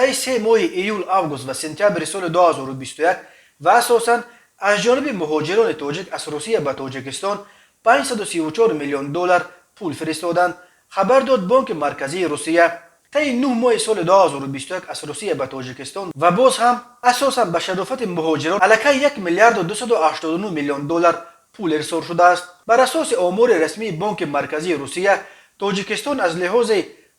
طی 3 ماه ایول، آگوست و سپتامبر سال 2021 و اساساً از جانب مهاجران تاجیک از روسیه به تاجیکستان 534 میلیون دلار پول فرستادند. خبر داد بانک مرکزی روسیه طی 9 ماه سال 2021 از روسیه به تاجیکستان و باز هم اساساً به شرافت مهاجران الکی 1 میلیارد و 289 میلیون دلار پول ارسال شده است. بر اساس آمار رسمی بانک مرکزی روسیه، تاجیکستان از لحاظ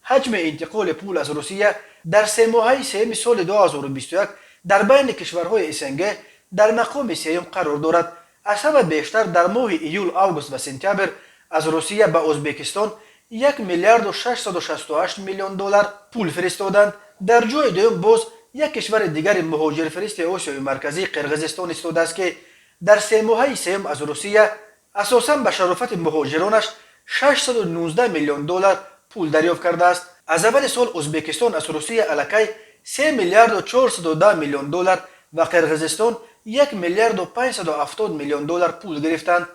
حجم انتقال پول از روسیه در 3 ماهه سوم سال 2021 در بین کشورهای اسنگه در مقام سوم قرار دارد. از همه بیشتر در ماه ایول، آگوست و سپتامبر از روسیه به ازبکستان 1 میلیارد و 668 میلیون دلار پول فرستادند. در جای دوم باز یک کشور دیگر مهاجر فرست آسیای مرکزی قرقیزستان استوده است که در 3 ماهه سوم از روسیه اساساً به شرافت مهاجرانش 619 میلیون دلار پول دریافت کرده است. از اول سال ازبکستان از روسیه الکی 3 میلیارد و 410 میلیون دلار و قرقیزستان 1 میلیارد و 570 میلیون دلار پول گرفتند.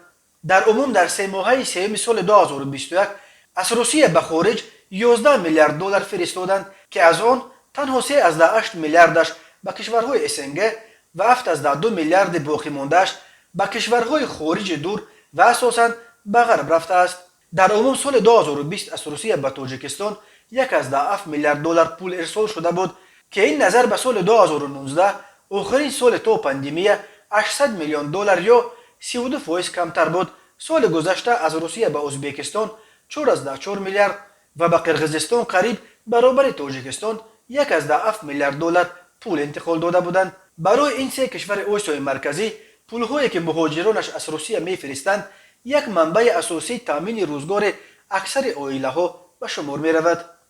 در عموم در 3 ماهه سوم سال 2021 از روسیه به خارج 11 میلیارد دلار فرستادند که از آن تنها 3.8 میلیاردش به کشورهای اسنگه و 7.2 میلیارد باقی ماندهش به کشورهای خارج دور و اساساً به غرب رفته است. در عموم سال 2020 از روسیه به تاجیکستان 1.7 میلیارد دلار پول ارسال شده بود که این نظر به سال 2019 آخرین سال تا پاندمی 800 میلیون دلار یا 32% کمتر بود. سال گذشته از روسیه به ازبکستان 4.4 میلیارد و به قرقیزستان قریب برابر تاجیکستان 1.7 میلیارد دلار پول انتقال داده بودند. برای این سه کشور آسیای مرکزی پولهایی که مهاجرانش از روسیه میفرستند یک منبع اساسی تامین روزگار اکثر عائله ها به شمار می رود.